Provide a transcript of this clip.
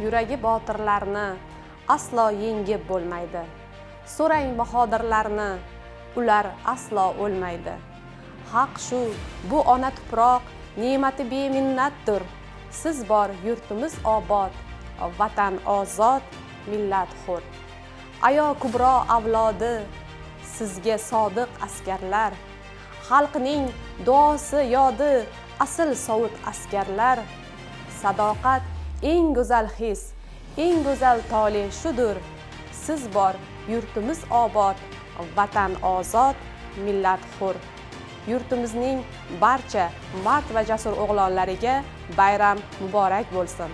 yuragi botirlarni aslo yengib bo'lmaydi. So'rang bahodirlarni, ular aslo o'lmaydi. Haq shu, bu ona tuproq ne'mati beminnatdir. Siz bor yurtimiz obod, vatan ozod, millat hur. Ayo Kubro avlodi, sizga sodiq askarlar, xalqning duosi yodi asl sovut askarlar. Sadoqat eng go'zal his, eng go'zal tole shudur. Siz bor yurtimiz obod, vatan ozod, millat hur. Yurtimizning barcha mard va jasur o'g'lonlariga bayram muborak bo'lsin.